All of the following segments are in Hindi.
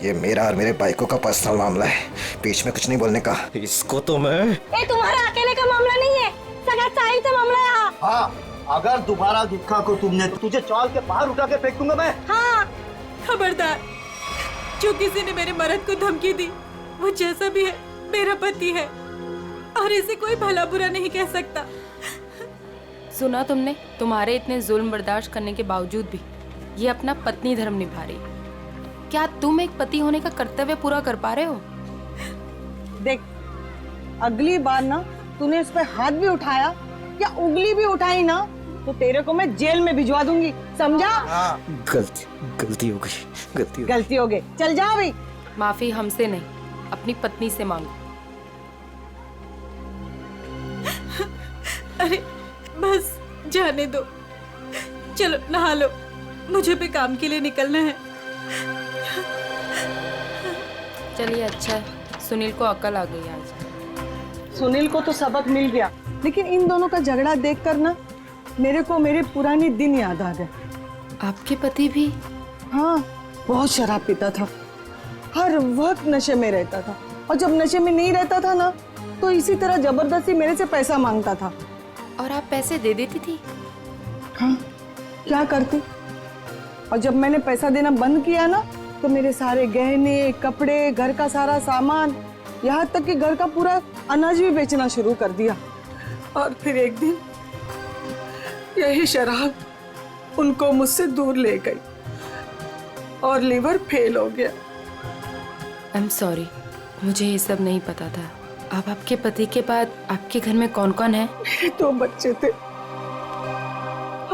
ये मेरा और मेरे बाइकों का पर्सनल मामला है, बीच में कुछ नहीं बोलने का। इसको तो मैं ये तुम्हारा अकेले का मामला नहीं है, सगा साहिल का मामला है। हाँ, अगर दोबारा दिखा को तुमने तुझे चाल के बाहर उठा के फेंक दूंगा मैं। हाँ, खबरदार, जो किसी ने मेरे मर्द को धमकी दी वो जैसा भी है मेरा पति है और इसे कोई भला बुरा नहीं कह सकता। सुना तुमने? तुम्हारे इतने जुल्म बर्दाश्त करने के बावजूद भी ये अपना पत्नी धर्म निभा रही। क्या तुम एक पति होने का कर्तव्य पूरा कर पा रहे हो? देख, अगली बार ना तूने इस पे हाथ भी उठाया या उंगली भी उठाई ना तो तेरे को मैं जेल में भिजवा दूंगी, समझा? गलती हो गई, गलती हो गई। चल जा अभी। माफी हमसे नहीं, अपनी पत्नी से मांगो। अरे बस जाने दो, चलो नहा लो, मुझे भी काम के लिए निकलना है। चलिए अच्छा है, सुनील को अकल आ गई आज। सुनील को तो सबक मिल गया, लेकिन इन दोनों का झगड़ा देखकर ना मेरे को मेरे पुराने दिन याद आ गए। आपके पति भी? हाँ, बहुत शराब पीता था, हर वक्त नशे में रहता था, और जब नशे में नहीं रहता था ना तो इसी तरह जबरदस्ती मेरे से पैसा मांगता था। और आप पैसे दे देती थी? हाँ, क्या करती? और जब मैंने पैसा देना बंद किया ना तो मेरे सारे गहने, कपड़े, घर का सारा सामान, यहाँ तक कि घर का पूरा अनाज भी बेचना शुरू कर दिया। और फिर एक दिन यही शराब उनको मुझसे दूर ले गई और लीवर फेल हो गया। आई एम सॉरी, मुझे ये सब नहीं पता था। अब आपके पति के बाद आपके घर में कौन कौन है? मेरे 2 बच्चे थे,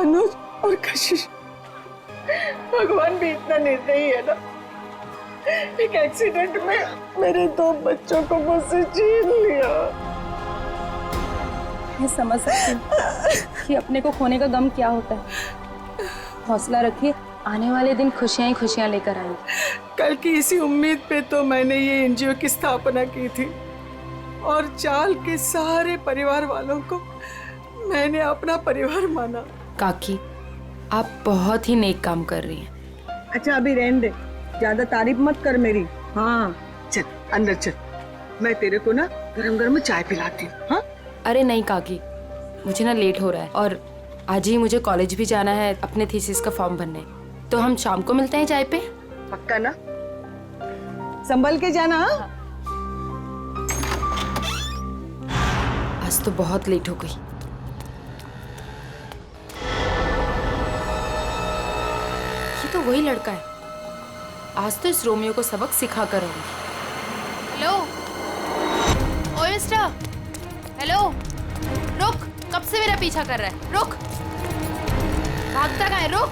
अनुज और कशिश। भगवान भी इतना निर्दयी है ना, एक एक्सीडेंट में मेरे 2 बच्चों को मुझसे छीन लिया। मैं समझ सकती हूँ कि अपने को खोने का गम क्या होता है। हौसला रखिए, आने वाले दिन खुशियाँ ही खुशियाँ लेकर आएंगी। कल की इसी उम्मीद पे तो मैंने ये एनजीओ की स्थापना की थी और चाल के सारे परिवार वालों को मैंने अपना परिवार माना। काकी, आप बहुत ही नेक काम कर रही हैं। अच्छा अभी रहने दे, ज्यादा तारीफ मत कर मेरी। हाँ चल अंदर चल, मैं तेरे को ना गरम गरम चाय पिलाती हूँ। हाँ? अरे नहीं काकी, मुझे ना लेट हो रहा है और आज ही मुझे कॉलेज भी जाना है अपने थीसिस का फॉर्म भरने। तो हम शाम को मिलते हैं चाय पे? पक्का ना? संभल के जाना। हाँ? आज तो बहुत लेट हो गई। ये तो वही लड़का है, आज तो इस रोमियो को सबक सिखा कर रहूंगी। हेलो ओए मिस्टर, हेलो, रुक, कब से मेरा पीछा कर रहा है? रुक, भागता कहाँ है? रुक।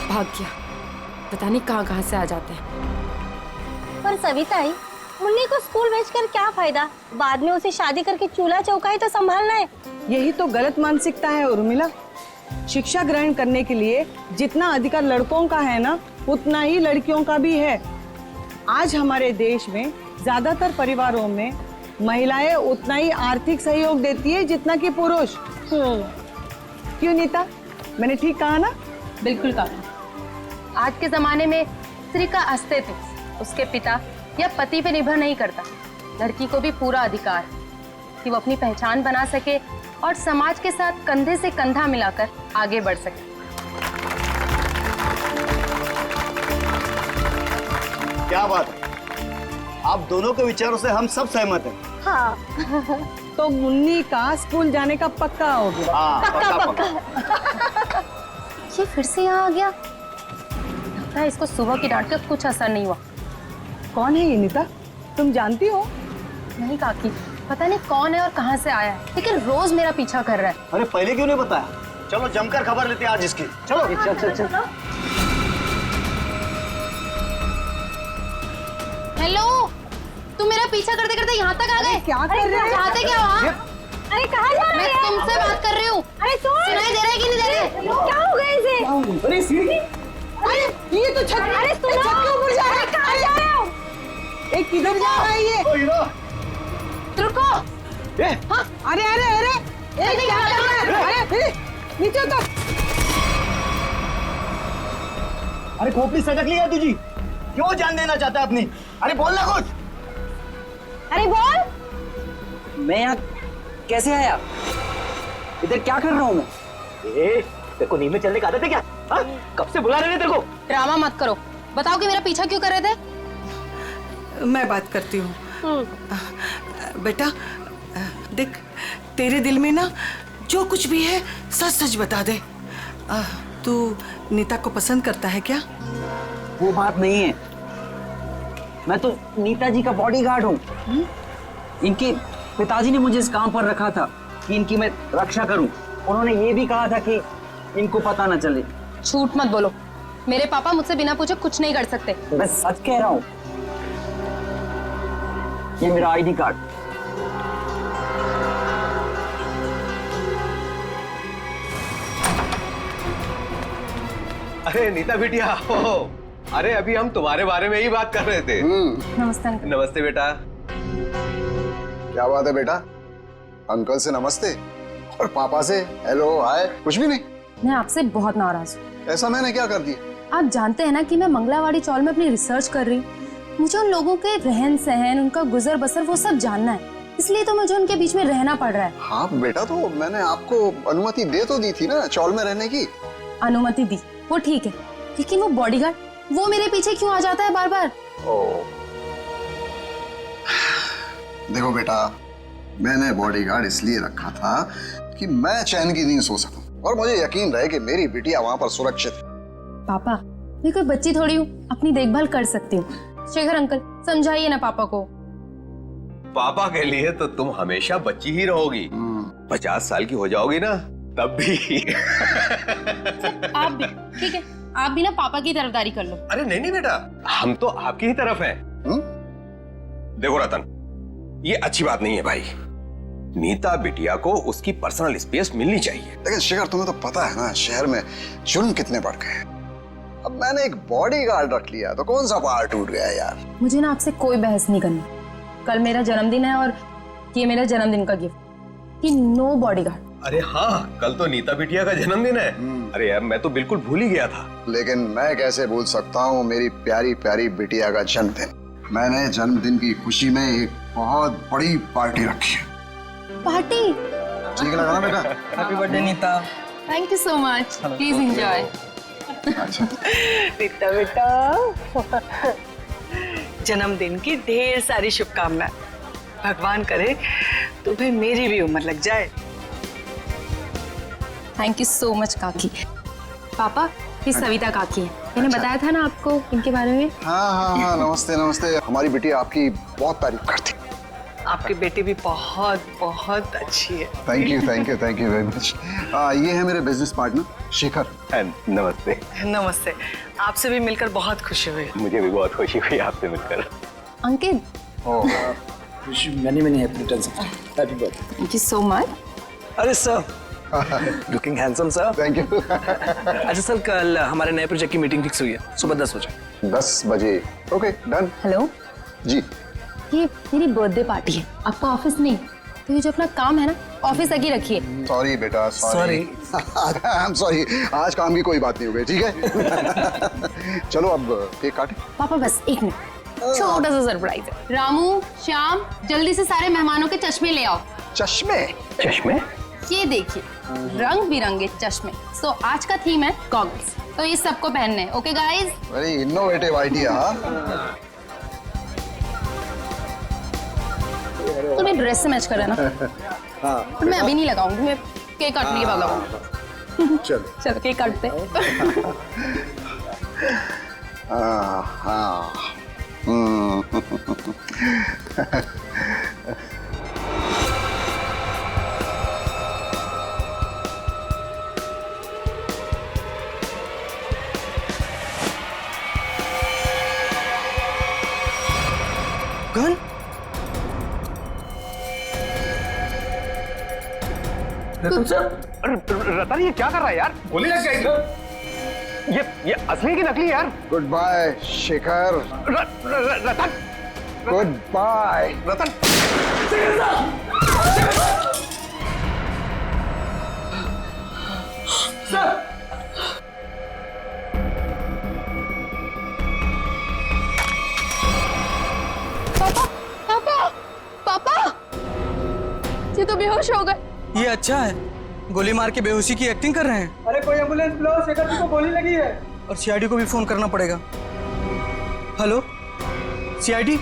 भाग गया, पता नहीं कहाँ से आ जाते हैं। पर सविता आई, मुन्नी को स्कूल भेजकर क्या फायदा? बाद में उसे शादी करके चूल्हा चौका ही तो संभालना है। यही तो गलत मानसिकता है उर्मिला। शिक्षा ग्रहण करने के लिए जितना अधिकार लड़कों का है ना, उतना ही लड़कियों का भी है। आज हमारे देश में ज्यादातर परिवारों में महिलाएं उतना ही आर्थिक सहयोग देती है जितना कि पुरुष। क्यों नीता, मैंने ठीक कहा ना? बिल्कुल कहा। आज के जमाने में स्त्री का अस्तित्व उसके पिता या पति पे निर्भर नहीं करता। लड़की को भी पूरा अधिकार कि वो अपनी पहचान बना सके और समाज के साथ कंधे से कंधा मिलाकर आगे बढ़ सके। क्या बात है, आप दोनों के विचारों से हम सब सहमत हैं। हाँ। तो मुन्नी का स्कूल जाने का पक्का हो गया। हाँ, पक्का। ये फिर से यहाँ आ गया। लगता है इसको सुबह की डांट का कुछ असर नहीं हुआ। कौन है ये नीता, तुम जानती हो? नहीं काकी, पता नहीं कौन है और कहाँ से आया है, लेकिन रोज मेरा पीछा कर रहा है। अरे पहले क्यों नहीं बताया? चलो जमकर खबर लेते हैं आज इसकी। चलो चल। हेलो, तुम मेरा पीछा करते करते यहाँ तक आ गए? क्या कर रहे हो? चाहते क्या हो? अरे कहाँ जा रहे मैं हैं? तुमसे बात कर रही हूँ। अरे सुनाई दे रहा है कि नहीं दे रहा है? क्या हो गया इसे? अरे सीढ़ी, अरे ये तो छत, अरे सुनो, कहाँ जा रहे हो? एक किधर जा रहा है ये? ओ हीरो, रुको। अरे अरे अरे, क्या कर रहा है? अरे नीचे उतर। अरे खोपड़ी सटक ली है तुझी, क्यों जान देना चाहता है अपनी? अरे बोल ना कुछ। अरे बोल। मैं यहाँ कैसे आया? इधर क्या कर रहा हूँ मैं? तेरे को नींद में चलने का आदत है क्या? हाँ? कब से बुला रहे हैं तेरे को? ड्रामा मत करो, बताओ कि मेरा पीछा क्यों कर रहे थे? मैं बात करती हूँ। बेटा देख, तेरे दिल में ना जो कुछ भी है सच सच बता दे। तू नीता को पसंद करता है क्या? वो बात नहीं है, मैं तो नीता जी का बॉडीगार्ड हूँ। इनके पिताजी ने मुझे इस काम पर रखा था कि इनकी मैं रक्षा करूं। उन्होंने ये भी कहा था कि इनको पता न चले। झूठ मत बोलो, मेरे पापा मुझसे बिना पूछे कुछ नहीं कर सकते। मैं सच कह रहा हूँ, ये मेरा आईडी कार्ड। अरे नीता बिटिया, अरे अभी हम तुम्हारे बारे में ही बात कर रहे थे। नमस्ते अंकल। नमस्ते बेटा। क्या बात है बेटा, अंकल से नमस्ते और पापा से हेलो हाय कुछ भी नहीं? मैं आपसे बहुत नाराज हूँ। ऐसा मैंने क्या कर दिया? आप जानते हैं ना कि मैं मंगलावाड़ी चौल में अपनी रिसर्च कर रही हूँ। मुझे उन लोगों के रहन सहन, उनका गुजर बसर वो सब जानना है, इसलिए तो मुझे उनके बीच में रहना पड़ रहा है। हाँ बेटा, तो मैंने आपको अनुमति दे तो दी थी ना चौल में रहने की। अनुमति दी वो ठीक है, लेकिन वो बॉडीगार्ड वो मेरे पीछे क्यों आ जाता है बार बार? देखो बेटा, मैंने बॉडीगार्ड इसलिए रखा था कि मैं चैन की नींद सो सकूं और मुझे यकीन रहे कि मेरी बिटिया वहां पर सुरक्षित है। पापा, मैं कोई बच्ची थोड़ी हूँ, अपनी देखभाल कर सकती हूँ। शेखर अंकल, समझाइए ना पापा को। पापा के लिए तो तुम हमेशा बच्ची ही रहोगी। 50 साल की हो जाओगी ना तब भी। आप भी ठीक है, आप भी ना पापा की तरफदारी कर लो। अरे नहीं नहीं बेटा, हम तो आपकी ही तरफ हैं। देखो रतन, ये अच्छी बात नहीं है भाई। नीता बिटिया को उसकी पर्सनल स्पेस मिलनी चाहिए। लेकिन शेखर, तुम्हें तो पता है ना शहर में जुल्म कितने बढ़ गए। अब मैंने एक बॉडीगार्ड रख लिया तो कौन सा पहाड़ टूट गया यार। मुझे ना आपसे कोई बहस नहीं करनी। कल मेरा जन्मदिन है और ये मेरा जन्मदिन का गिफ्ट कि नो बॉडीगार्ड। अरे हाँ, कल तो नीता बिटिया का जन्मदिन है। अरे यार, मैं तो बिल्कुल भूल ही गया था। लेकिन मैं कैसे भूल सकता हूँ मेरी प्यारी प्यारी बिटिया का जन्मदिन। मैंने जन्मदिन की खुशी में एक बहुत बड़ी पार्टी रखी है। पार्टी? ठीक लगा ना बेटा? Happy birthday Neeta. Thank you so much, please enjoy. Neeta बेटा, जन्मदिन की ढेर सारी शुभकामनाएं। भगवान करे तुम्हें मेरी भी उम्र लग जाए। थैंक यू सो मच काकी। पापा, ये सविता काकी है, मैंने बताया था ना आपको इनके बारे में। हाँ, नमस्ते नमस्ते। हमारी बिटिया आपकी बहुत तारीफ करती। आपकी बेटी भी बहुत बहुत अच्छी है। Thank you very much. ये है मेरे बिजनेस पार्टनर शेखर। नमस्ते। नमस्ते, आपसे भी मिलकर बहुत खुशी हुई। मुझे भी बहुत खुशी हुई आपसे मिलकर। Ankit, many happy returns of happy birthday. Thank you so much. अरे sir, looking handsome sir. Thank you. अच्छा सर, कल हमारे नए प्रोजेक्ट की मीटिंग फिक्स हुई है, सुबह 10 बजे। 10 बजे? Okay done. हेलो जी, ये मेरी बर्थडे पार्टी है, आपका ऑफिस नहीं। तो ये जो अपना काम है ना, ऑफिस तक ही रखिए। सॉरी बेटा, सॉरी। आई एम सॉरी, आज काम की कोई बात नहीं हो गई, ठीक है? चलो अब केक काटे। पापा बस एक मिनट, छोटा सा सरप्राइज है। रामू, श्याम, जल्दी से सारे मेहमानों के चश्मे ले आओ। चश्मे? चश्मे? ये देखिए, रंग बिरंगे चश्मे। सो आज का थीम है गॉगल्स, तो ये सबको पहनने हैं। Okay guys? Very innovative idea. तो मैं ड्रेस से मैच कर रहा है ना। हाँ। मैं अभी नहीं लगाऊंगी, मैं केक काटने के बाद लगाऊंगी। चलो केक काटते हैं। हाँ। गन? रतन सर, रतन ये क्या कर रहा है यार? गोली लग जाएगी। ये असली की नकली यार? Goodbye Shekhar. Ratan, goodbye Ratan. बेहोश हो गए। ये अच्छा है, गोली मार के बेहोशी की एक्टिंग कर रहे हैं। अरे कोई एम्बुलेंस बुलाओ, शेखर जी को गोली लगी है। और सीआईडी को भी फोन करना पड़ेगा। Hello CID.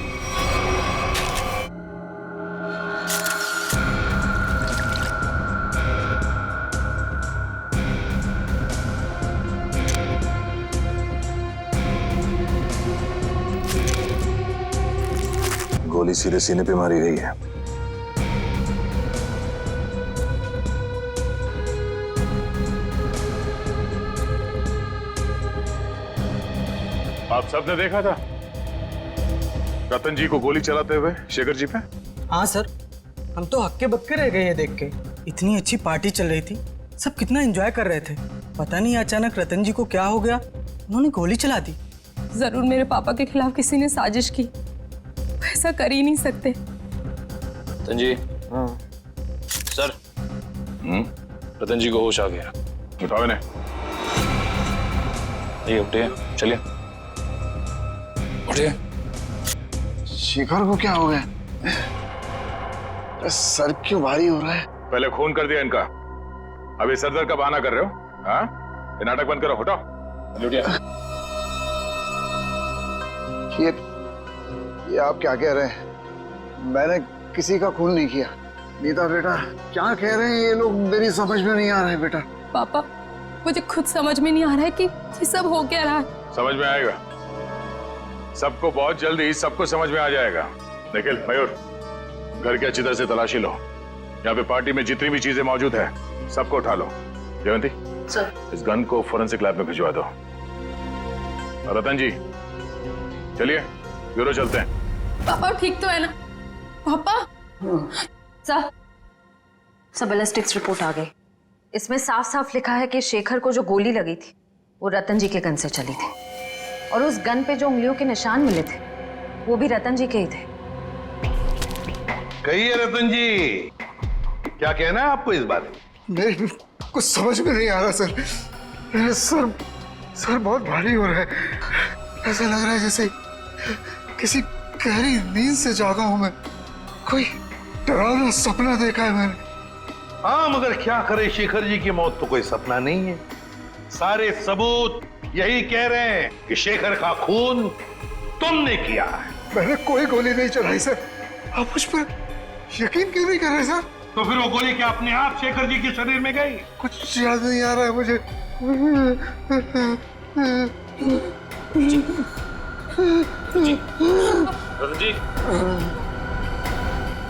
गोली सीधे सीने पे मारी गई है। आप सबने देखा था रतन जी को गोली चलाते हुए शेखर जी पे? हाँ सर, हम तो हक्के बक्के रह गए ये देख के। इतनी अच्छी पार्टी चल रही थी, सब कितना एंजॉय कर रहे थे। पता नहीं अचानक रतन जी को क्या हो गया, उन्होंने गोली चला दी। जरूर मेरे पापा के खिलाफ किसी ने साजिश की, ऐसा कर ही नहीं सकते। रतन जी। सर, रतन जी को होश आ गया। उठाओ इन्हें। ये उठिए, चलिए उठिए। शेखर को क्या हो गया? सर क्यों भारी हो रहा है? पहले खून कर दिया इनका, अभी सर दर्द का बहाना कर रहे हो? हाँ, ये नाटक बंद करो, उठाओ। उठिए। ये आप क्या कह रहे हैं? मैंने किसी का खून नहीं किया। नीता बेटा क्या कह रहे हैं ये लोग, मेरी समझ में नहीं आ रहा है बेटा। पापा, मुझे खुद समझ में नहीं आ रहा है कि ये सब हो क्या रहा है। समझ में आएगा, सबको बहुत जल्दी सबको समझ में आ जाएगा। निखिल, मयूर, घर की अच्छी तरह से तलाशी लो। यहाँ पे पार्टी में जितनी भी चीजें मौजूद है सबको उठा लो। जयंती सर, इस गन को फोरेंसिक लैब में भिजवा दो। और रतन जी चलिए ब्यूरो चलते हैं। पापा ठीक तो है ना? पापा सर बैलिस्टिक्स रिपोर्ट आ गई। इसमें साफ साफ लिखा है कि शेखर को जो गोली लगी थी वो रतन जी के गन से चली थी, और उस गन पे जो उंगलियों के निशान मिले थे वो भी रतन जी के ही थे। कहिए रतन जी, क्या कहना है आपको इस बारे में? मेरे कुछ समझ में नहीं आ रहा सर। मेरे सर बहुत भारी हो रहा है। ऐसा लग रहा है जैसे किसी गहरी नींद से जागा हूं मैं। कोई डरावना सपना देखा है मैंने। हाँ, मगर क्या करे, शेखर जी की मौत तो कोई सपना नहीं है। सारे सबूत यही कह रहे हैं कि शेखर का खून तुमने किया है। मैंने कोई गोली नहीं चलाई सर। आप मुझ पर यकीन क्यों नहीं कर रहे सर? तो फिर वो गोली क्या अपने आप शेखर जी के शरीर में गई? कुछ याद नहीं आ रहा है मुझे। रतन जी,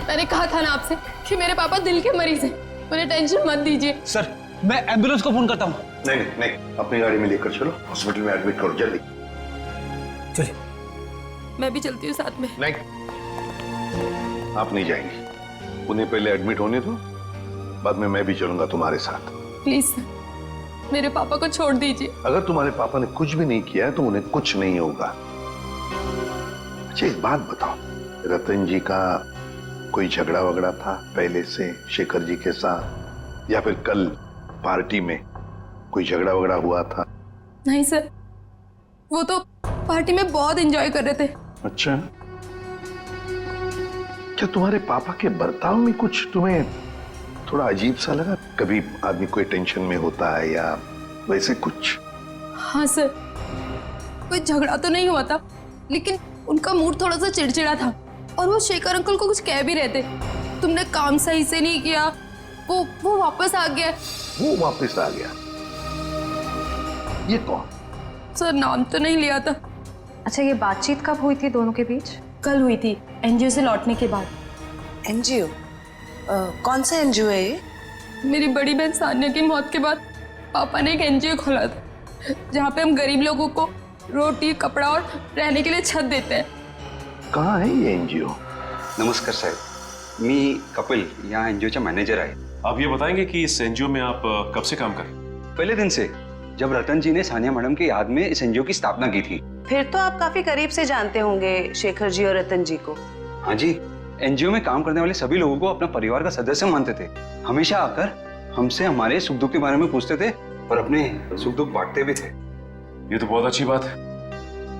मैंने कहा था ना आपसे कि मेरे पापा दिल के मरीज हैं, उन्हें टेंशन मत दीजिए। सर, मैं एम्बुलेंस को फोन करता हूँ। नहीं, अपनी गाड़ी में लेकर चलो, हॉस्पिटल में एडमिट करो जल्दी। चलिए। मैं भी चलती हूँ साथ में। नहीं, आप नहीं जाएंगी। उन्हें पहले एडमिट होने दो, बाद में मैं भी चलूंगा तुम्हारे साथ। प्लीज सर, मेरे पापा को छोड़ दीजिए। अगर तुम्हारे पापा ने कुछ भी नहीं किया है तो उन्हें कुछ नहीं होगा। अच्छा, एक बात बताओ, रतन जी का कोई झगड़ा वगड़ा था पहले से शेखर जी के साथ, या फिर कल पार्टी में कोई झगड़ा वगड़ा हुआ था? नहीं सर, वो तो पार्टी में बहुत एंजॉय कर रहे थे। अच्छा, क्या तुम्हारे पापा के बर्ताव में कुछ तुम्हें थोड़ा अजीब सा लगा? कभी आदमी कोई टेंशन में होता है या वैसे कुछ? हाँ सर, कोई झगड़ा तो नहीं हुआ था, लेकिन उनका मूड थोड़ा सा चिड़चिड़ा था, और वो शेखर अंकल को कुछ कह भी रहे थे। तुमने काम सही से नहीं किया, वो वापस आ गया। वो वापस आ गया? ये कौन? सर, नाम तो नहीं लिया था। अच्छा, ये बातचीत कब हुई थी दोनों के बीच? कल हुई थी, एनजीओ से लौटने के बाद। एनजीओ? कौन सा एनजीओ है ये? मेरी बड़ी बहन सान्या की मौत के बाद पापा ने एक एनजीओ खोला था, जहाँ पे हम गरीब लोगों को रोटी, कपड़ा और रहने के लिए छत देते हैं। कहाँ है ये एनजीओ? नमस्कार साहेब, मी कपिल, यहाँ एनजीओचा मॅनेजर आहे। आप ये बताएंगे कि इस एनजीओ में आप कब से काम करें? पहले दिन से, जब रतन जी ने सानिया मैडम की याद में इस एनजीओ की स्थापना की थी। फिर तो आप काफी करीब से जानते होंगे शेखर जी और रतन जी को। हाँ जी, एनजीओ में काम करने वाले सभी लोगों को अपना परिवार का सदस्य मानते थे। हमेशा आकर हमसे हमारे सुख दुख के बारे में पूछते थे और अपने सुख दुख बांटते भी थे। ये तो बहुत अच्छी बात है।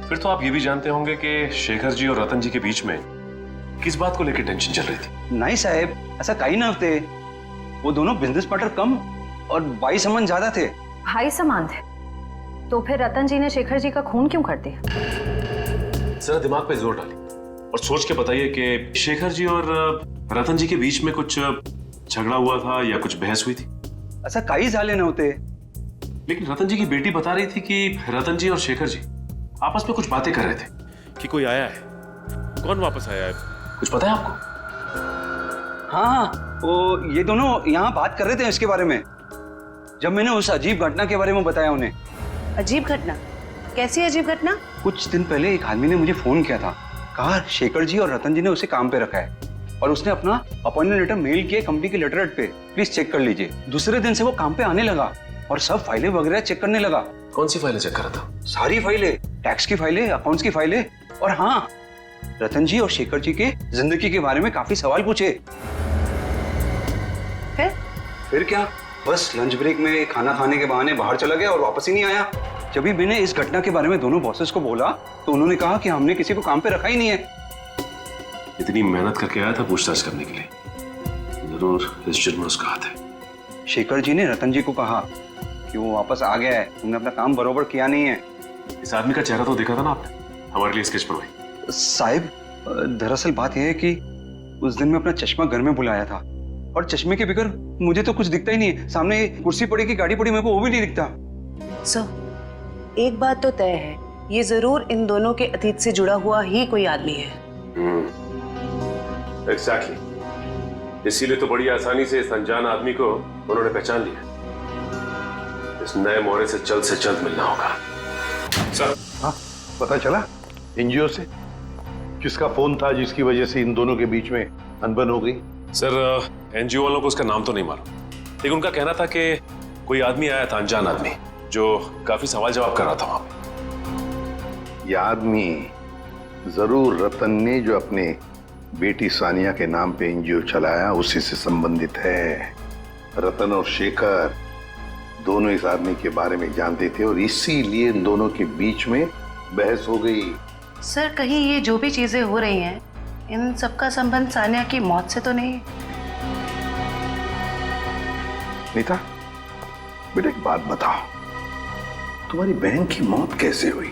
फिर तो आप ये भी जानते होंगे कि शेखर जी और रतन जी के बीच में किस बात को लेकर टेंशन चल रही थी? नहीं साहेब, ऐसा काही नव्हते। वो दोनों बिजनेस पार्टनर कम और भाई संबंध ज्यादा थे। भाई समान थे तो फिर रतन जी ने शेखर जी का खून क्यों कर दिया? जरा दिमाग पे जोर डालिए और सोच के बताइए कि शेखर जी और रतन जी के बीच में कुछ झगड़ा हुआ था या कुछ बहस हुई थी? ऐसा कई झाले न होते। लेकिन रतन जी की बेटी बता रही थी कि रतन जी और शेखर जी आपस में कुछ बातें कर रहे थे कि कोई आया है। कौन वापस आया है, कुछ पता है आपको? हाँ, वो ये दोनों यहाँ बात कर रहे थे इसके बारे में, जब मैंने उस अजीब घटना के बारे में बताया उन्हें। अजीब घटना? कैसी अजीब घटना? कुछ दिन पहले एक आदमी ने मुझे फोन किया था, कहा शेखर जी और रतन जी ने उसे काम पे रखा है और उसने अपना अपॉइंटमेंट लेटर मेल किया कंपनी के लेटरहेड पे, प्लीज चेक कर लीजिए। दूसरे दिन से वो काम पे आने लगा और सब फाइलें वगैरह चेक करने लगा। कौन सी फाइलें चेक कर रहा था? सारी फाइलें, टैक्स की फाइलें, अकाउंट्स की फाइलें, और हाँ, रतन जी और शेखर जी के जिंदगी के बारे में काफी सवाल पूछे। फिर क्या, बस लंच ब्रेक में खाना खाने के बहाने बाहर चला गया और वापस ही नहीं आया। जब भी मैंने इस घटना के बारे में दोनों बॉसेस को बोला तो उन्होंने कहा कि हमने किसी को काम पे रखा ही नहीं है। इतनी मेहनत करके आया था पूछताछ करने के लिए, जरूर इस जुर्म में उसका हाथ है। शेखर जी ने रतन जी को कहा कि वो वापस आ गया है, तुमने अपना काम बरोबर किया नहीं है। इस आदमी का चेहरा तो देखा था ना आपने, हमारे लिए स्केच बनवाई। साहिब, दरअसल बात यह है कि उस दिन मैं अपना चश्मा घर में भुलाया था और चश्मे के बगैर मुझे तो कुछ दिखता ही नहीं है। सामने कुर्सी पड़ी की गाड़ी पड़ी, मेरे को वो भी नहीं दिखता। सर, एक बात तो तय है, ये जरूर इन दोनों के अतीत से जुड़ा हुआ ही कोई आदमी है। एग्जैक्टली, इसीलिए तो बड़ी आसानी से इस अनजान आदमी को उन्होंने पहचान लिया। इस नए मोहरे से जल्द मिलना होगा। सर, हाँ, पता चला एनजीओ से किसका फोन था जिसकी वजह से इन दोनों के बीच में अनबन हो गई? सर, एनजीओ वालों को उसका नाम तो नहीं मालूम, लेकिन उनका कहना था कि कोई आदमी आया था, अनजान आदमी, जो काफी सवाल जवाब कर रहा था वहां पे। यह आदमी जरूर रतन ने जो अपने बेटी सानिया के नाम पे एनजीओ चलाया उसी से संबंधित है। रतन और शेखर दोनों इस आदमी के बारे में जानते थे और इसीलिए इन दोनों के बीच में बहस हो गई। सर, कहीं ये जो भी चीजें हो रही हैं, इन सबका संबंध सानिया की मौत से तो नहीं? नीता, बेटा एक बात बताओ, तुम्हारी बहन की मौत कैसे हुई?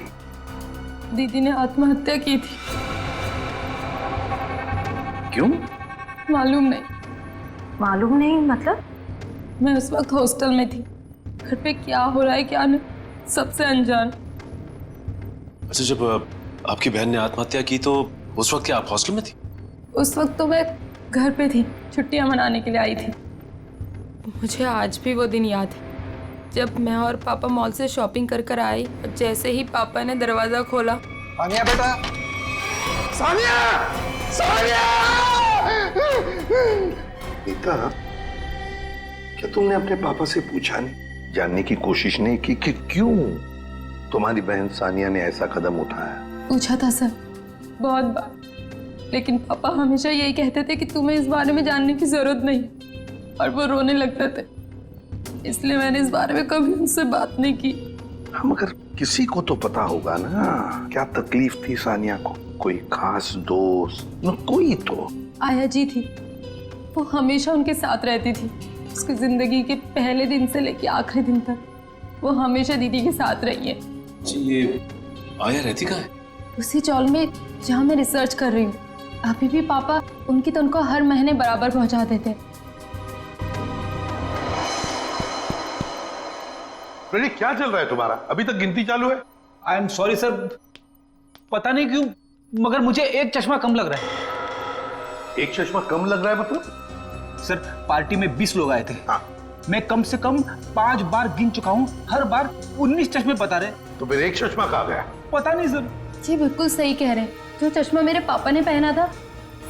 दीदी ने आत्महत्या की थी। क्यों? मालूम नहीं। मालूम नहीं मतलब? मैं उस वक्त हॉस्टल में थी, घर पे क्या हो रहा है क्या नहीं, सबसे अनजान। अच्छा, जब आपकी बहन ने आत्महत्या की तो उस वक्त क्या आप हॉस्टल में थी? उस वक्त तो मैं घर पे थी, छुट्टियां मनाने के लिए आई थी। मुझे आज भी वो दिन याद है जब मैं और पापा मॉल से शॉपिंग कर कर आए और जैसे ही पापा ने दरवाजा खोला। सानिया बेटा, सानिया, सानिया! नीता, क्या तुमने अपने पापा से पूछा नहीं, जानने की कोशिश नहीं की कि क्यों तुम्हारी बहन सानिया ने ऐसा कदम उठाया? पूछा था सर, बहुत बार, लेकिन पापा हमेशा यही कहते थे कि तुम्हें इस बारे में जानने की जरूरत नहीं, और वो रोने लगते थे। इसलिए मैंने इस बारे में कभी उनसे बात नहीं की। मगर किसी को तो पता होगा ना क्या तकलीफ थी सानिया को, कोई खास दोस्त न कोई तो? आया जी थी, वो हमेशा उनके साथ रहती थी। उसकी जिंदगी के पहले दिन से लेके आखिरी दिन तक वो हमेशा दीदी के साथ रही है। जी, ये आया रहती कहाँ है? उसी चौल में जहाँ मैं रिसर्च कर रही हूँ। अभी भी पापा उनकी तनख्वाह हर महीने बराबर पहुँचाते थे। प्रदीप, क्या चल रहा है तुम्हारा? अभी तक गिनती चालू है? आई एम सॉरी सर, पता नहीं क्यों मगर मुझे एक चश्मा कम लग रहा है। एक चश्मा कम लग रहा है मतलब? सर, पार्टी में 20 लोग आए थे। हाँ। मैं कम से कम 5 बार गिन चुका हूँ, हर बार 19 चश्मे बता रहे। तो फिर एक चश्मा कहाँ गया? पता नहीं सर। जी बिल्कुल सही कह रहे हैं, जो चश्मा मेरे पापा ने पहना था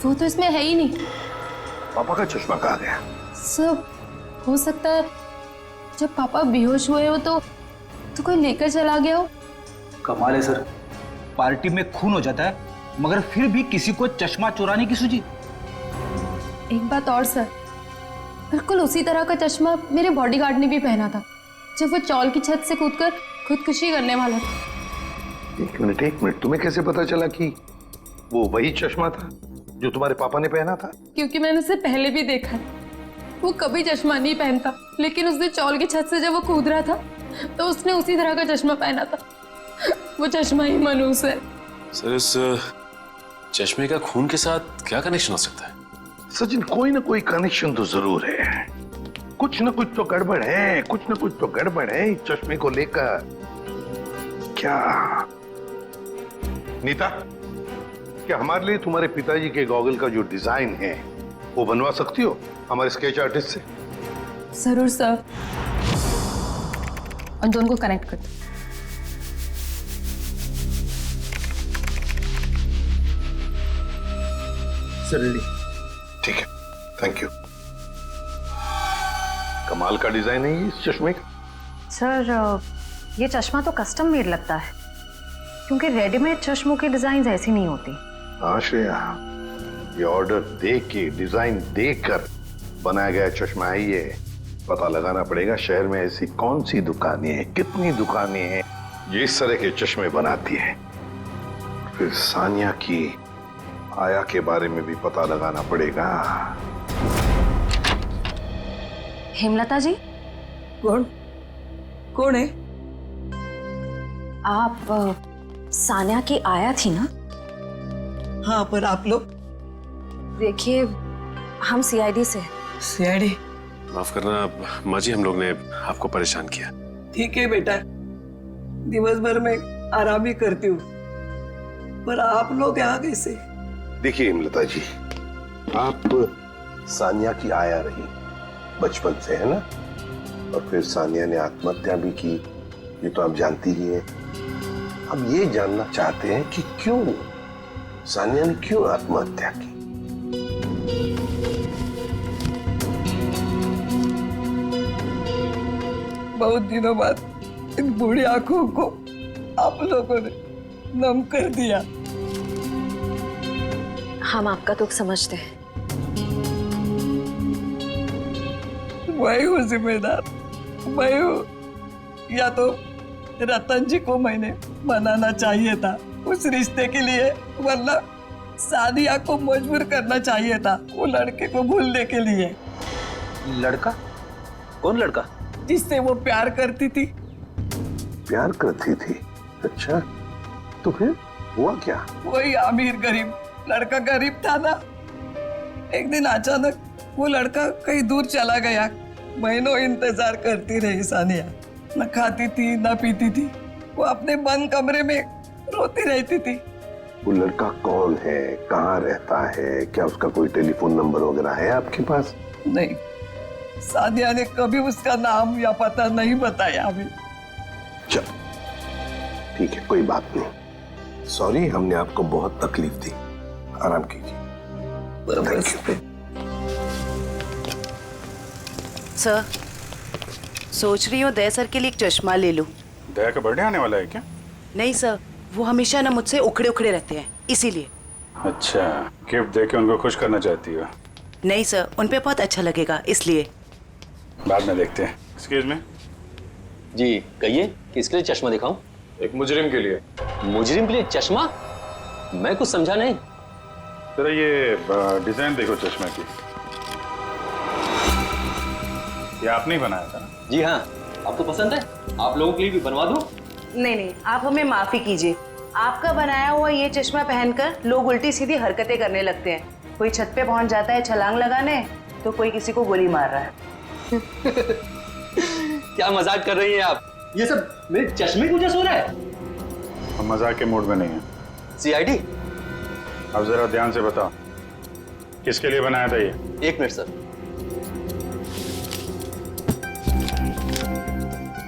वो तो इसमें है ही नहीं। पापा का चश्मा कहाँ गया? सर, हो सकता है जब पापा बेहोश हुए हो तो कोई लेकर चला गया हो। कमाल है सर, पार्टी में खून हो जाता है मगर फिर भी किसी को चश्मा चुराने की सूझी। एक बात और सर, बिल्कुल उसी तरह का चश्मा मेरे बॉडीगार्ड ने भी पहना था जब वो चौल की छत से कूदकर खुदकुशी करने वाला था। एक मिनट, तुम्हें कैसे पता चला कि वो वही चश्मा था जो तुम्हारे पापा ने पहना था? क्योंकि मैंने उसे पहले भी देखा है। वो कभी चश्मा नहीं पहनता, लेकिन उसने चौल की छत से जब वो कूद रहा था तो उसने उसी तरह का चश्मा पहना था। वो चश्मा ही मनूस है। सर इस चश्मे का खून के साथ क्या कनेक्शन हो सकता है? सचिन, कोई ना कोई कनेक्शन तो जरूर है। कुछ ना कुछ तो गड़बड़ है, कुछ ना कुछ तो गड़बड़ है इस चश्मे को लेकर। क्या नीता, क्या हमारे लिए तुम्हारे पिताजी के गॉगल का जो डिजाइन है वो बनवा सकती हो हमारे स्केच आर्टिस्ट से? जरूर सर। उन दोनों को कनेक्ट कर दो। ठीक है, थैंक यू। कमाल का डिजाइन है ये इस चश्मे का। सर, ये चश्मा तो कस्टम मेड लगता है, क्योंकि रेडीमेड चश्मों की डिजाइन ऐसी नहीं होती। हाँ श्रेया, ये ऑर्डर दे के, डिजाइन देकर बनाया गया चश्मा है ये। पता लगाना पड़ेगा शहर में ऐसी कौन सी दुकानें हैं, कितनी दुकानें हैं जो इस तरह के चश्मे बनाती है। फिर सानिया की आया के बारे में भी पता लगाना पड़ेगा। हेमलता जी? कौन कौन है? आप सानिया की आया थी ना? हाँ, पर आप लोग? देखिए, हम सीआईडी से। सीआईडी? माफ करना माँ जी, हम लोग ने आपको परेशान किया। ठीक है बेटा, दिवस भर में आराम ही करती हूँ, पर आप लोग यहाँ कैसे? देखिए हेमलता जी, आप सानिया की आया रही बचपन से, है ना? और फिर सानिया ने आत्महत्या भी की, ये तो आप जानती ही हैं। हम ये जानना चाहते हैं कि क्यों सानिया ने क्यों आत्महत्या की। बहुत दिनों बाद इन बूढ़ी आंखों को आप लोगों ने नम कर दिया। हम आपका दुख समझते हैं। मैं हूँ जिम्मेदार, मैं हूँ। या तो रतन जी को मैंने मनाना चाहिए था उस रिश्ते के लिए, वरना सानिया को मजबूर करना चाहिए था वो लड़के को भूलने के लिए। लड़का? कौन लड़का? जिससे वो प्यार करती थी। प्यार करती थी? अच्छा, तो फिर हुआ क्या? वही अमीर गरीब लड़का, गरीब था ना। एक दिन अचानक वो लड़का कहीं दूर चला गया। महीनों इंतजार करती रही सानिया, न खाती थी न पीती थी। वो अपने बंद कमरे में रोती रहती थी। वो लड़का कौन है, कहाँ रहता है, क्या उसका कोई टेलीफोन नंबर वगैरह है आपके पास? नहीं, सानिया ने कभी उसका नाम या पता नहीं बताया अभी। चल ठीक है, कोई बात नहीं। सॉरी, हमने आपको बहुत तकलीफ दी। आराम कीजिए। सर, सोच रही हूँ दया सर के लिए एक चश्मा ले लूं। दया का बर्थडे आने वाला है क्या? नहीं सर, वो हमेशा ना मुझसे उखड़े उखड़े रहते हैं, इसीलिए। अच्छा, गिफ्ट देके उनको खुश करना चाहती हो? नहीं सर, उन पे बहुत अच्छा लगेगा, इसलिए। बाद में देखते हैं। एक्सक्यूज मी जी, कहिए, किसके लिए चश्मा दिखाऊं? एक मुजरिम के लिए। मुजरिम के लिए चश्मा? मैं कुछ समझा नहीं। जरा ये डिजाइन देखो चश्मे की। ये आपने ही बनाया था ना? जी हाँ। आपको पसंद है? आप लोगों के लिए भी बनवा दूं? नहीं नहीं, आप हमें माफी कीजिए। आपका बनाया हुआ ये चश्मा पहनकर लोग उल्टी सीधी हरकतें करने लगते हैं। कोई छत पे पहुंच जाता है छलांग लगाने, तो कोई किसी को गोली मार रहा है। क्या मजाक कर रही हैं आप? ये सब मेरे चश्मे की वजह से हो रहा है? हम मजाक के मूड में नहीं है। सीआईडी, अब जरा ध्यान से बताओ, किसके लिए बनाया था ये? एक मिनट सर।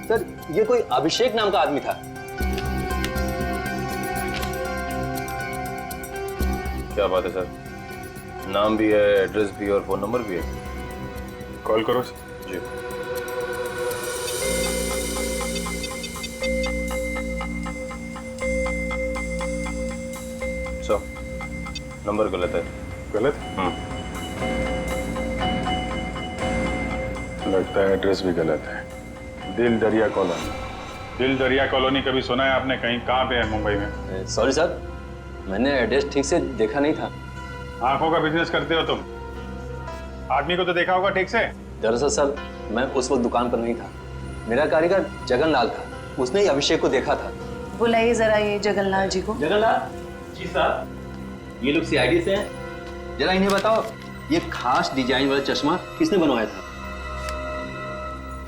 सर, ये कोई अभिषेक नाम का आदमी था। क्या बात है सर, नाम भी है, एड्रेस भी और फोन नंबर भी है। कॉल करो जी। नंबर गलत है। गलत? लगता है एड्रेस भी गलत है। दिल दरिया कॉलोनी। दिल दरिया कॉलोनी कभी सुना है आपने? कहीं कहाँ पे है मुंबई में? सॉरी सर, मैंने एड्रेस ठीक से देखा नहीं था। आंखों का बिजनेस करते हो तुम? आदमी को तो देखा होगा ठीक से? दरअसल सर मैं उस वक्त दुकान पर नहीं था, मेरा कारीगर जगनलाल था, उसने ही अभिषेक को देखा था। बुलाइए जरा ये जगनलाल जी को। जगनलाल जी साहब, ये लोग सीआईडी से हैं, जरा इन्हें बताओ ये खास डिजाइन वाला चश्मा किसने बनवाया था?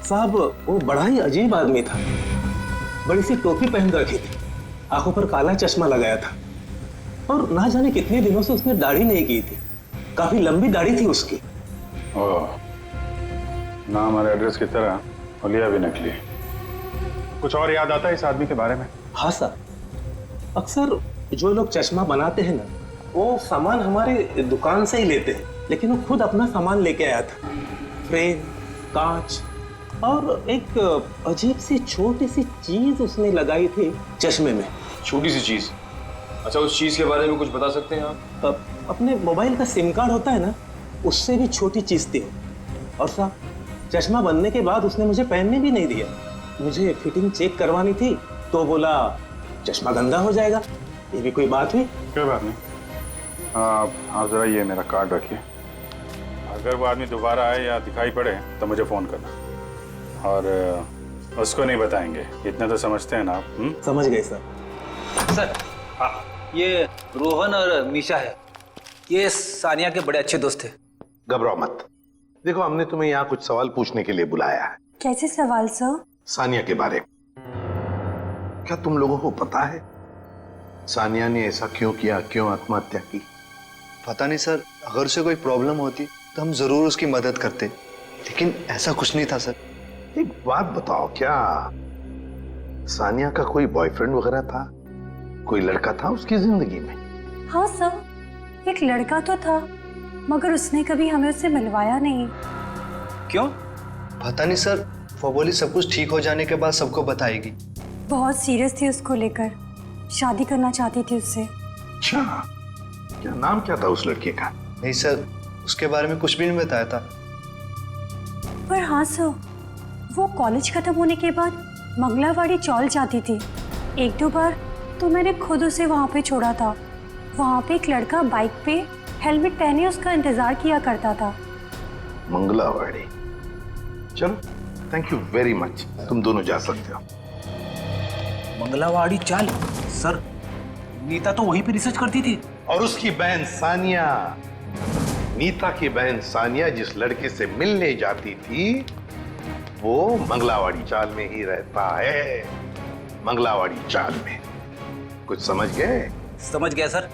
साहब वो बड़ा ही अजीब आदमी था, बड़ी सी टोपी पहन रखी थी, आंखों पर काला चश्मा लगाया था और ना जाने कितने दिनों से उसने दाढ़ी नहीं की थी, काफी लंबी दाढ़ी थी उसकी। ओह, नाम और एड्रेस की तरह हुलिया भी नकली। कुछ और याद आता है इस आदमी के बारे में? हाँ सर, अक्सर जो लोग चश्मा बनाते हैं ना, वो सामान हमारे दुकान से ही लेते हैं, लेकिन वो खुद अपना सामान लेके आया था, फ्रेम, कांच और एक अजीब सी छोटी सी चीज उसने लगाई थी चश्मे में। छोटी सी चीज? अच्छा, उस चीज के बारे में कुछ बता सकते हैं आप? अपने मोबाइल का सिम कार्ड होता है ना, उससे भी छोटी चीज थी। और साहब चश्मा बनने के बाद उसने मुझे पहनने भी नहीं दिया, मुझे फिटिंग चेक करवानी थी तो बोला चश्मा गंदा हो जाएगा। ये भी कोई बात हुई? कोई बात नहीं, आप जरा ये मेरा कार्ड रखिए, अगर वो आदमी दोबारा आए या दिखाई पड़े तो मुझे फोन करना, और उसको नहीं बताएंगे, इतना तो समझते हैं ना आप? समझ गए सर। सर हाँ, ये रोहन और मीशा है, ये सानिया के बड़े अच्छे दोस्त थे। घबराओ मत, देखो हमने तुम्हें यहाँ कुछ सवाल पूछने के लिए बुलाया है। कैसे सवाल सर? सानिया के बारे में। क्या तुम लोगों को पता है सानिया ने ऐसा क्यों किया, क्यों आत्महत्या की? पता नहीं सर, अगर उसे कोई प्रॉब्लम होती तो हम जरूर उसकी मदद करते, लेकिन ऐसा कुछ नहीं था सर। एक बात बताओ, क्या सानिया का कोई बॉयफ्रेंड वगैरह था, कोई लड़का था उसकी जिंदगी में? हाँ सर, एक लड़का तो था, मगर उसने कभी हमें उससे मिलवाया नहीं। क्यों? पता नहीं सर, वो बोली सब कुछ ठीक हो जाने के बाद सबको बताएगी। बहुत सीरियस थी उसको लेकर, शादी करना चाहती थी उससे। अच्छा, क्या नाम क्या था उस लड़के का? नहीं सर, उसके बारे में कुछ भी नहीं बताया था। पर हाँ सर, वो कॉलेज खत्म होने के बाद मंगलावाड़ी चौल जाती थी। एक दो बार तो मैंने खुद उसे वहाँ पे छोड़ा था। वहाँ पे एक लड़का बाइक पे हेलमेट पहने उसका इंतजार किया करता था। मंगलावाड़ी, चलो थैंक यू वेरी मच, तुम दोनों जा सकते हो। मंगलावाड़ी चाल? सर नीता तो वहीं पे रिसर्च करती थी। और उसकी बहन सानिया, नीता की बहन सानिया जिस लड़के से मिलने जाती थी वो मंगलावाड़ी चाल में ही रहता है। मंगलावाड़ी चाल में, कुछ समझ गए? समझ गया सर,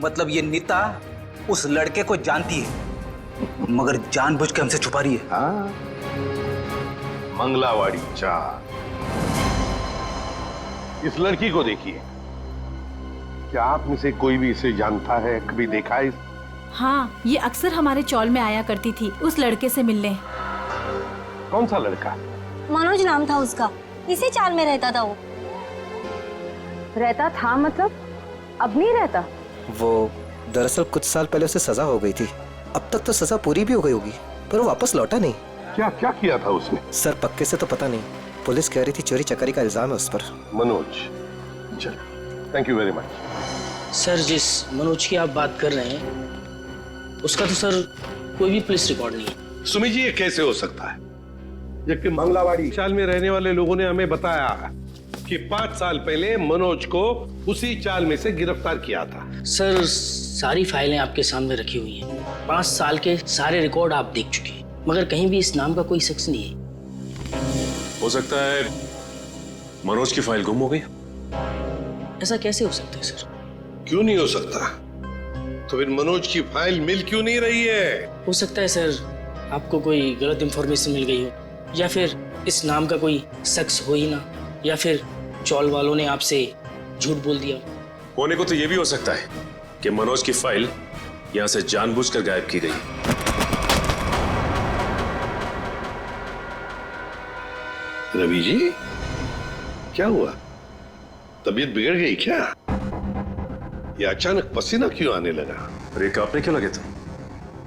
मतलब ये नीता उस लड़के को जानती है मगर जानबूझ के हमसे छुपा रही है। हाँ, मंगलावाड़ी चाल। इस लड़की को देखिए, क्या आप में से कोई भी इसे जानता है, कभी देखा है? हाँ, ये अक्सर हमारे चौल में आया करती थी उस लड़के से मिलने। कौन सा लड़का? मनोज नाम था उसका, इसी चाल में रहता था वो। रहता था मतलब अब नहीं रहता? वो दरअसल कुछ साल पहले उसे सजा हो गई थी, अब तक तो सजा पूरी भी हो गई होगी, पर वो वापस लौटा नहीं। क्या क्या किया था उसने? सर पक्के से तो पता नहीं, पुलिस कह रही थी चोरी चकारी का इल्जाम है उस पर। मनोज, चल, thank you very much. Sir जिस मनोज की आप बात कर रहे हैं उसका तो सर कोई भी पुलिस रिकॉर्ड नहीं है। सुमी जी, ये कैसे हो सकता है जबकि मंगलावाड़ी चाल में रहने वाले लोगों ने हमें बताया कि 5 साल पहले मनोज को उसी चाल में से गिरफ्तार किया था। सर सारी फाइलें आपके सामने रखी हुई हैं, 5 साल के सारे रिकॉर्ड आप देख चुके हैं, मगर कहीं भी इस नाम का कोई शख्स नहीं है। हो सकता है मनोज की फाइल गुम हो गई। ऐसा कैसे हो सकता है सर? क्यों नहीं हो सकता? तो फिर मनोज की फाइल मिल क्यों नहीं रही है? हो सकता है सर आपको कोई गलत इंफॉर्मेशन मिल गई हो, या फिर इस नाम का कोई शख्स हो ही ना, या फिर चौल वालों ने आपसे झूठ बोल दिया। होने को तो ये भी हो सकता है कि मनोज की फाइल यहां से जानबूझकर गायब की गई। रवि जी, क्या हुआ? तबीयत बिगड़ गई क्या? ये अचानक पसीना क्यों आने लगा? अरे कांपने क्यों लगे तुम?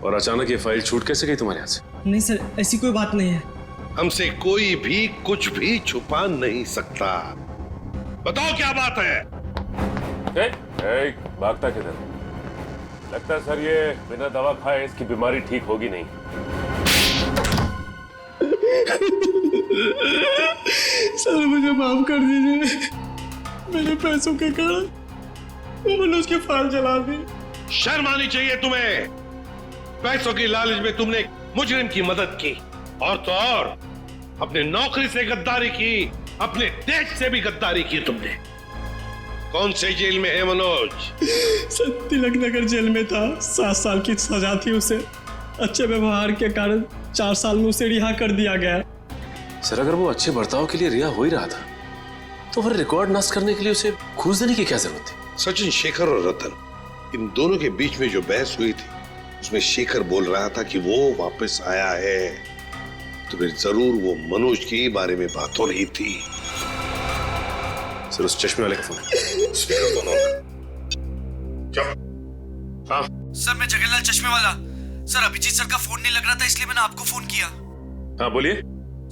और अचानक ये फाइल छूट कैसे गई तुम्हारे हाथ से? नहीं सर, ऐसी कोई बात नहीं है। हमसे कोई भी कुछ भी छुपा नहीं सकता। बताओ क्या बात है? भागता किधर? लगता है सर ये बिना दवा खाए इसकी बीमारी ठीक होगी नहीं। सर मुझे माफ कर दीजिए, मेरे पैसों के कारण मैंने उसके फाइल जला दी। शर्म आनी चाहिए तुम्हें। पैसों की लालच में तुमने एक मुजरिम की मदद की, और तो और अपने नौकरी से गद्दारी की, अपने देश से भी गद्दारी की तुमने। कौन से जेल में है मनोज? सर तिलक नगर जेल में था, 7 साल की सजा थी उसे। अच्छे व्यवहार के कारण 4 साल में उसे रिहा कर दिया गया। सर अगर वो अच्छे बर्ताव के लिए रिहा हो ही रहा था तो फिर रिकॉर्ड नष्ट करने के लिए उसे घूस देने की क्या जरूरत थी? सचिन, शेखर और रतन, इन दोनों के बीच में जो बहस हुई थी उसमें शेखर बोल रहा था कि वो वापस आया है, तो फिर जरूर वो मनोज के बारे में बात हो रही थी। सर उस चश्मे वाले का फोन। हाँ सर, मैं जगन्नाथ चश्मे वाला। सर अभिजीत सर का फोन नहीं लग रहा था, इसलिए मैंने आपको फोन किया। हाँ बोलिए।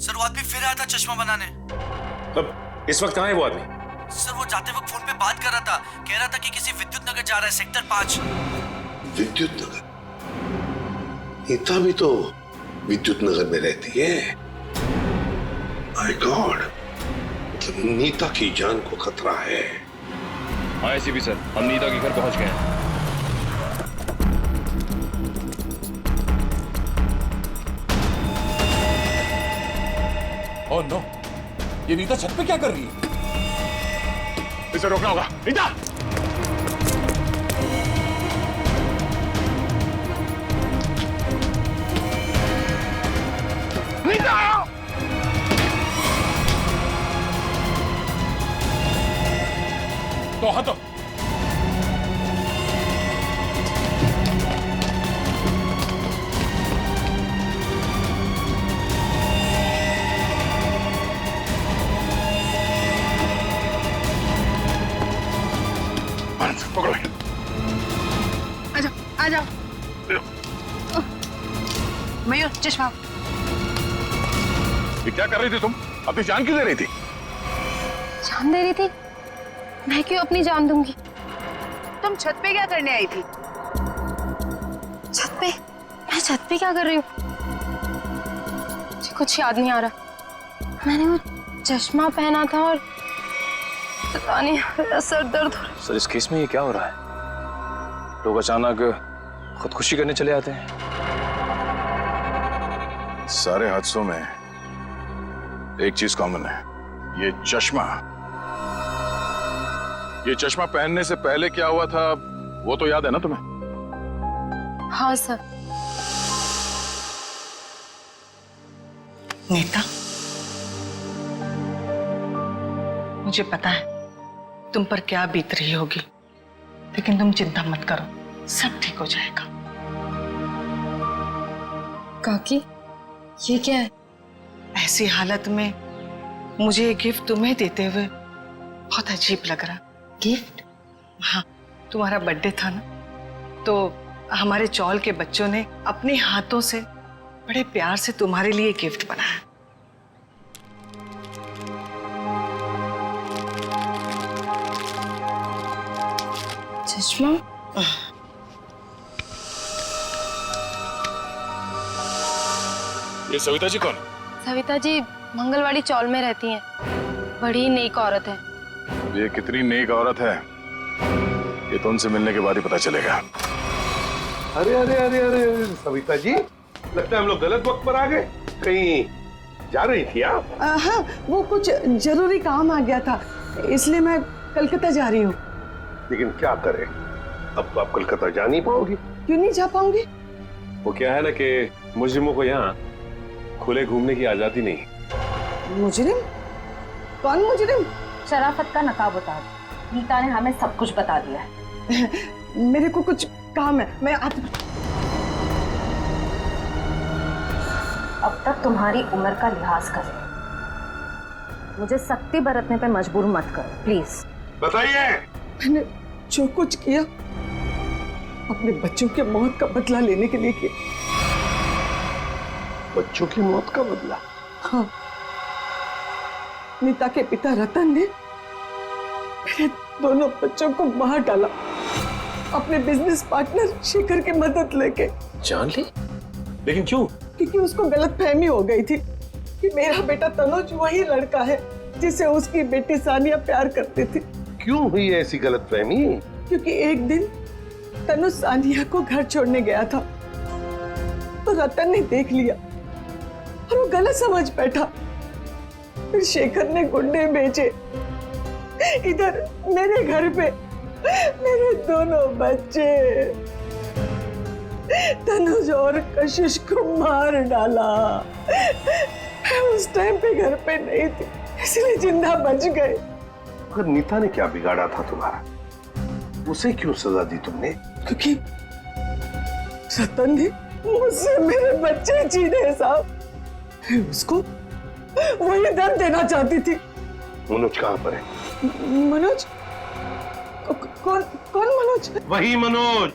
सर वो आदमी फिर आया था चश्मा बनाने। अब इस वक्त कहाँ है वो आदमी? सर वो जाते वक्त फोन पे बात कर रहा था, कह रहा था कि किसी विद्युत नगर जा रहा है, सेक्टर 5। विद्युत नगर? नीता भी तो विद्युत नगर में रहती है। माय गॉड, मतलब नीता की जान को खतरा है। हाँ एसीपी सर, हम नीता के घर पहुंच गए हैं। ओह नो, ये नीता छत पे क्या कर रही है? इसे रोकना होगा। नीता! नीता! तो हटो। पकड़ो। आ जाओ। मयूर चश्मा। ये क्या कर रही थी तुम? अपनी जान क्यों दे रही थी? जान दे रही थी? मैं क्यों अपनी जान दूंगी? तुम छत पे क्या करने आई थी? छत पे? मैं छत पे क्या कर रही हूँ? मुझे कुछ याद नहीं आ रहा। मैंने वो चश्मा पहना था और पता नहीं, मेरा सर दर्द हो रहा है। सर इस केस में ये क्या हो रहा है? लोग अचानक खुदकुशी करने चले आते हैं। सारे हादसों में एक चीज कॉमन है, ये चश्मा। ये चश्मा पहनने से पहले क्या हुआ था वो तो याद है ना तुम्हें? हाँ सर। नीता, मुझे पता है तुम पर क्या बीत रही होगी, लेकिन तुम चिंता मत करो, सब ठीक हो जाएगा। काकी, ये क्या है? ऐसी हालत में मुझे ये गिफ्ट तुम्हें देते हुए बहुत अजीब लग रहा। गिफ्ट? हाँ, तुम्हारा बर्थडे था ना, तो हमारे चौल के बच्चों ने अपने हाथों से बड़े प्यार से तुम्हारे लिए गिफ्ट बनाया। चश्मा? ये सविता जी कौन? सविता जी मंगलवाड़ी चौल में रहती हैं, बड़ी नेक औरत है। ये कितनी नेक औरत है ये तो उनसे मिलने के बाद ही पता चलेगा। अरे अरे अरे अरे सविता जी, लगता है हम लोग गलत वक्त पर आ गए। कहीं जा रही थी आप? हाँ, वो कुछ जरूरी काम आ गया था, इसलिए मैं कलकत्ता जा रही हूँ। लेकिन क्या करें, अब तो आप कलकत्ता जा नहीं पाओगी। क्यों नहीं जा पाऊंगी? वो क्या है ना कि मुजरिमों को यहाँ खुले घूमने की आजादी नहीं। मुजरिम? कौन मुजरिम? शराफत का नकाब उतार, नीता ने हमें सब कुछ बता दिया है। मेरे को कुछ काम है, मैं अब तक तुम्हारी उम्र का लिहाज कर, मुझे सख्ती बरतने पे मजबूर मत करो प्लीज। बताइए। मैंने जो कुछ किया अपने बच्चों के मौत का बदला लेने के लिए किया। बच्चों की मौत का बदला? हाँ, नीता के पिता रतन ने मेरे दोनों बच्चों को मार डाला। अपने बिजनेस पार्टनर शेखर की मदद लेके। जान ली? लेकिन क्यों? क्योंकि उसको गलतफहमी हो गई थी कि मेरा बेटा तनुज वही लड़का है जिसे उसकी बेटी सानिया प्यार करती थी। क्यों हुई ऐसी गलतफहमी? क्योंकि एक दिन तनुज सानिया को घर छोड़ने गया था तो रतन ने देख लिया और वो गलत समझ बैठा। फिर शेखर ने गुंडे भेजे इधर मेरे घर पे मेरे दोनों बच्चे तनुज और कशिश को मार डाला। मैं उस टाइम पे घर पे नहीं थी इसलिए जिंदा बच गए। मगर नीता ने क्या बिगाड़ा था तुम्हारा? उसे क्यों सजा दी तुमने? क्योंकि रतन ने मुझसे मेरे बच्चे छीने साहब। उसको वही दर्द देना चाहती थी। मनोज कहाँ पर है? मनोज? कौन मनोज? वही मनोज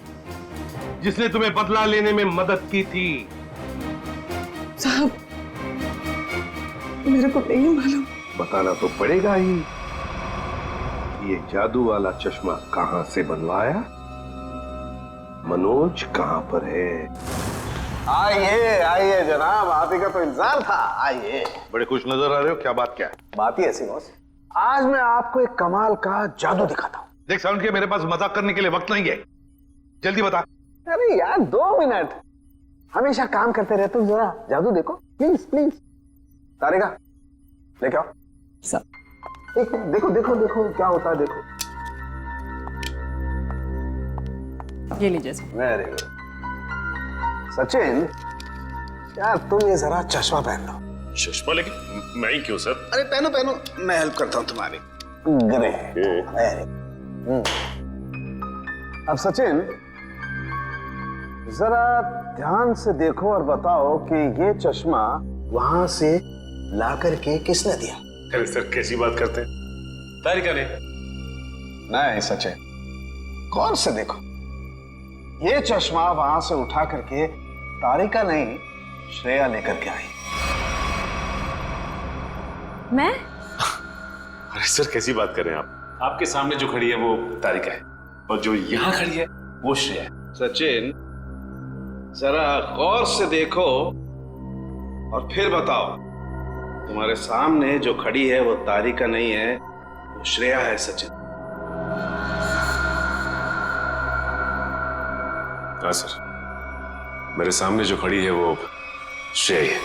जिसने तुम्हें बदला लेने में मदद की थी। साहब मेरे को नहीं मालूम। बताना तो पड़ेगा ही। ये जादू वाला चश्मा कहां से बनवाया? मनोज कहां पर है? आइए आइए जनाब, आप ही का तो इंतजार था। आइए। बड़े खुश नजर आ रहे हो, क्या बात? क्या है? बात ही ऐसी बॉस, आज मैं आपको एक कमाल का जादू दिखाता हूँ। देख साउंड के मेरे पास मजाक करने के लिए वक्त नहीं है, जल्दी बता। अरे यार 2 मिनट, हमेशा काम करते रहते हो, जरा जादू देखो प्लीज प्लीज। तारिका लेके आओ। देखो देखो देखो क्या होता है, देखो। ये लीजिए। Very good. सचिन यार तुम ये जरा चश्मा पहन लो। चश्मा? लेकिन मैं ही क्यों सर? अरे पहनो पहनो, मैं हेल्प करता हूँ तुम्हारी। ग्रेट। अब सचिन जरा ध्यान से देखो और बताओ कि ये चश्मा वहां से ला करके किसने दिया? अरे सर कैसी बात करते हैं? तारिका ने। नहीं सचिन, गौर से देखो, ये चश्मा वहां से उठा करके तारिका नहीं श्रेया लेकर के आई। मैं? अरे सर कैसी बात कर रहे हैं आप? आपके सामने जो खड़ी है वो तारिका है और जो यहाँ खड़ी है वो श्रेया है। सचिन जरा गौर से देखो और फिर बताओ, तुम्हारे सामने जो खड़ी है वो तारिका नहीं है, वो श्रेया है। सचिन। हाँ सर, मेरे सामने जो खड़ी है वो श्रेया है।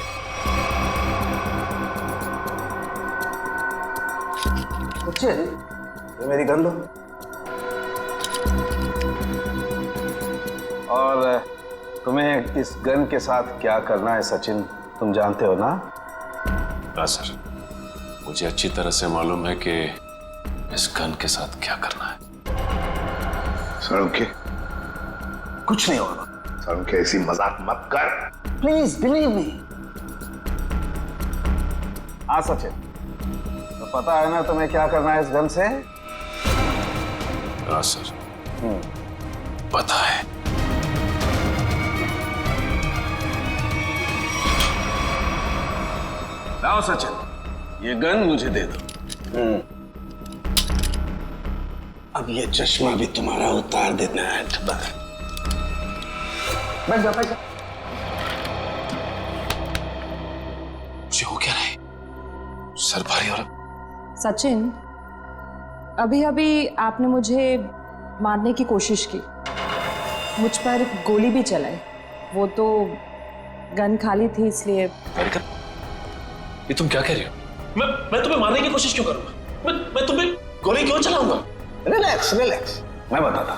सचिन ये मेरी गन लो और तुम्हें इस गन के साथ क्या करना है सचिन तुम जानते हो ना? हाँ सर, मुझे अच्छी तरह से मालूम है कि इस गन के साथ क्या करना है। सड़के कुछ नहीं होगा। सड़के ऐसी मजाक मत कर प्लीज बिलीव मी। हाँ सचिन, तो पता है ना तुम्हें क्या करना है इस गन से? हाँ सर पता है। लाओ सचिन, ये गन मुझे दे दो। अब ये चश्मा भी तुम्हारा उतार देना है। बैठ जा बैठ जा। मुझे हो क्या रहा है? सर भारी और सचिन, अभी अभी आपने मुझे मारने की कोशिश की, मुझ पर गोली भी चलाई, वो तो गन खाली थी इसलिए। ये तुम क्या कह रही हो? मैं तुम्हें मारने की कोशिश क्यों करूंगा? मैं तुम्हें गोली क्यों चलाऊंगा? रिलैक्स रिलैक्स, मैं बताता।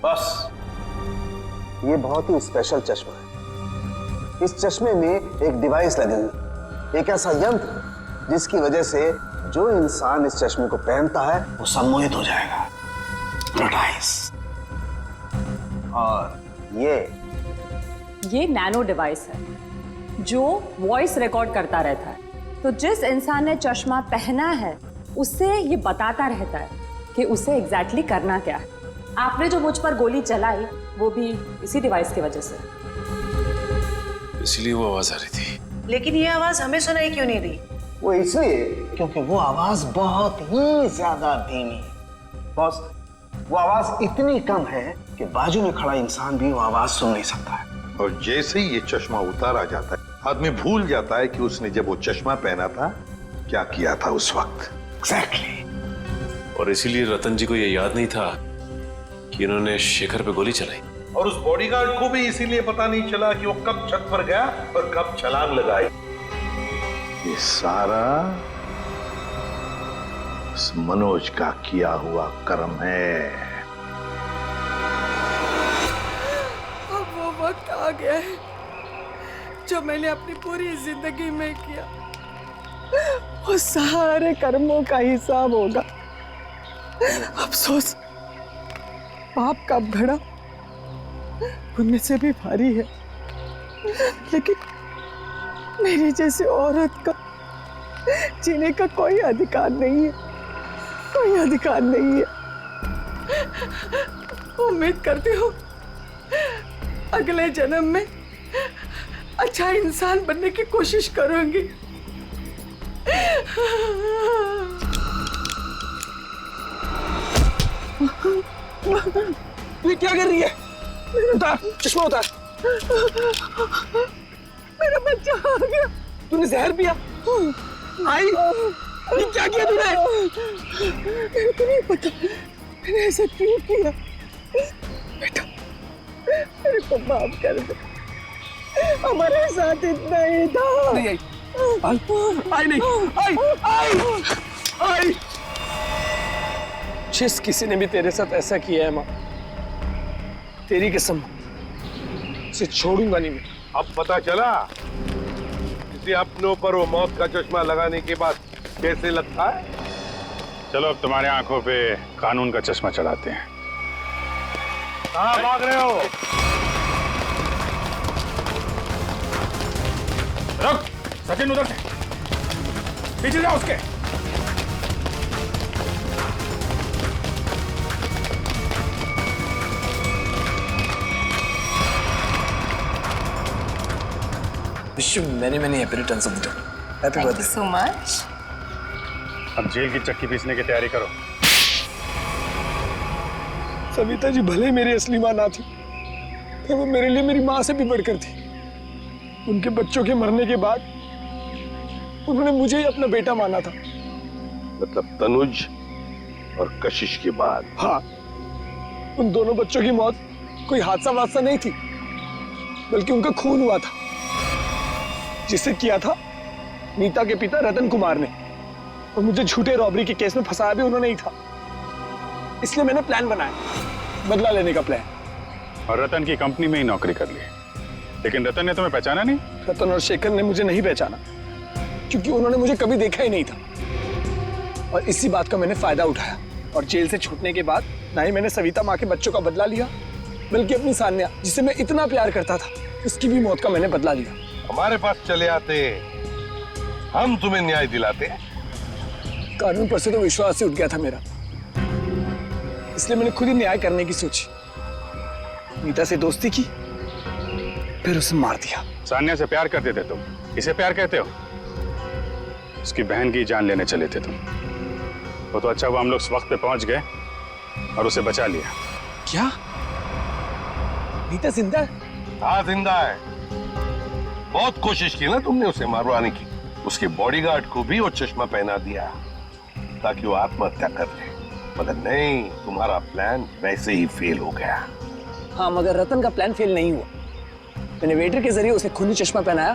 बस ये बहुत ही स्पेशल चश्मा है। इस चश्मे में एक डिवाइस लगी हुई, एक ऐसा यंत्र जिसकी वजह से जो इंसान इस चश्मे को पहनता है वो सम्मोहित हो जाएगा, hypnotize। और ये नैनो डिवाइस है जो वॉइस रिकॉर्ड करता रहता है, तो जिस इंसान ने चश्मा पहना है उससे ये बताता रहता है कि उसे एग्जैक्टली करना क्या है। आपने जो मुझ पर गोली चलाई वो भी इसी डिवाइस की वजह से। इसलिए वो आवाज आ रही थी। लेकिन ये आवाज हमें सुनाई क्यों नहीं दी? वो इसलिए क्योंकि वो आवाज बहुत ही ज्यादा धीमी है। बॉस वो आवाज इतनी कम है कि बाजू में खड़ा इंसान भी वो आवाज सुन नहीं सकता है। और जैसे ही ये चश्मा उतारा जाता है, आदमी भूल जाता है कि उसने जब वो चश्मा पहना था क्या किया था उस वक्त। एग्जैक्टली। और इसीलिए रतन जी को ये याद नहीं था कि इन्होंने शेखर पे गोली चलाई। और उस बॉडीगार्ड को भी इसीलिए पता नहीं चला कि वो कब छत पर गया और कब छलांग लगाई। ये सारा उस मनोज का किया हुआ कर्म है। अब वो वक्त आ गया है जो मैंने अपनी पूरी जिंदगी में किया, वो सारे कर्मों का हिसाब होगा। अफसोस पाप का घड़ा पुण्य से भी भारी है, लेकिन मेरी जैसी औरत का जीने का कोई अधिकार नहीं है, कोई अधिकार नहीं है। उम्मीद करती हूँ अगले जन्म में अच्छा इंसान बनने की कोशिश करूंगी। ये क्या कर रही है? उतार चश्मा उतार। मेरा बच्चा आ गया। तूने जहर पिया? आई ये क्या किया तूने? मेरे को नहीं पता मैंने ऐसा क्यों किया। बेटा मेरे को माफ कर दे, हमारे साथ इतना ही था। नहीं आई नहीं आई आई आई। जिस किसी ने भी तेरे साथ ऐसा किया है माँ, तेरी कसम उसे छोड़ूंगा नहीं मैं। अब पता चला किसी अपनों पर वो मौत का चश्मा लगाने के बाद कैसे लगता है। चलो अब तुम्हारे आंखों पे कानून का चश्मा चढ़ाते हैं। कहाँ भाग रहे हो? रुक, सचिन उधर से पीछे जाओ उसके। Wish you many happy returns of the day. Happy birthday. so much. अब जेल की चक्की पीसने की तैयारी करो। सविता जी भले मेरी असली माँ ना थी, पर वो मेरे लिए मेरी माँ से भी बढ़कर थी। उनके बच्चों के मरने के बाद उन्होंने मुझे ही अपना बेटा माना था। मतलब तनुज और कशिश के बाद? हाँ, उन दोनों बच्चों की मौत कोई हादसा वादसा नहीं थी, बल्कि उनका खून हुआ था, जिसे किया था नीता के पिता रतन कुमार ने। और मुझे झूठे रॉबरी के केस में फंसाया भी उन्होंने ही था। इसलिए मैंने प्लान बनाया, बदला लेने का प्लान। और रतन की कंपनी में ही नौकरी कर ली, लेकिन रतन ने तुम्हें पहचाना नहीं? रतन और शेखर ने मुझे नहीं पहचाना, क्योंकि उन्होंने मुझे कभी देखा ही नहीं था। और इसी बात का मैंने फायदा उठाया, और जेल से छूटने के बाद ना ही मैंने सविता माँ के बच्चों का बदला लिया, बल्कि अपनी सान्या, जिसे मैं इतना प्यार करता था, उसकी भी मौत का मैंने बदला लिया। हमारे पास चले आते, हम तुम्हें न्याय दिलाते। कानून पर से तो विश्वास ही उठ गया था मेरा, इसलिए मैंने खुद ही न्याय करने की सोची। नीता से दोस्ती की, फिर उसे मार दिया। सान्या से प्यार करते थे तुम, इसे प्यार कहते हो? उसकी बहन की जान लेने चले थे तुम। वो तो अच्छा हुआ हम लोग इस वक्त पे पहुंच गए और उसे बचा लिया। क्या नीता जिंदा है? हाँ जिंदा है। बहुत कोशिश की ना तुमने उसे मारवाने की। उसके बॉडीगार्ड को भी वो चश्मा पहना दिया ताकि वो आत्महत्या कर ले, मगर नहीं, तुम्हारा प्लान वैसे ही फेल हो गया। हाँ, मगर रतन का प्लान फेल नहीं हुआ। मैंने वेटर के जरिए उसे खूनी चश्मा पहनाया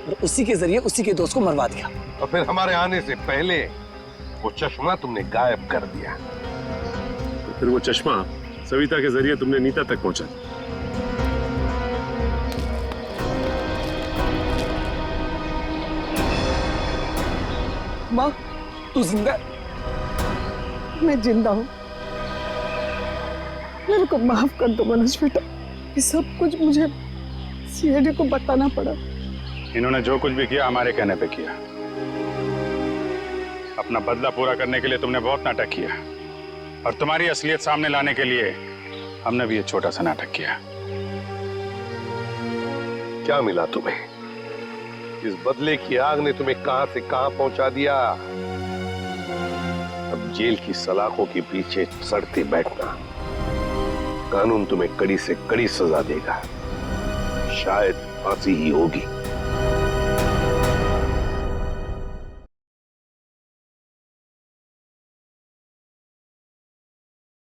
और उसी के जरिए उसी के दोस्त को मरवा दिया। और फिर हमारे आने से पहले वो चश्मा तुमने गायब कर दिया। तो फिर वो चश्मा सविता के जरिए तुमने नीता तक पहुंचा। माँ तू जिंदा? मैं जिंदा हूँ, मेरे को माफ कर दो मनोज बेटा। ये सब कुछ मुझे सीआईडी को बताना पड़ा। इन्होंने जो कुछ भी किया हमारे कहने पे किया। अपना बदला पूरा करने के लिए तुमने बहुत नाटक किया, और तुम्हारी असलियत सामने लाने के लिए हमने भी ये छोटा सा नाटक किया। क्या मिला तुम्हें? इस बदले की आग ने तुम्हें कहां से कहां पहुंचा दिया। अब जेल की सलाखों के पीछे सड़ते बैठना। कानून तुम्हें कड़ी से कड़ी सजा देगा, शायद फांसी ही होगी।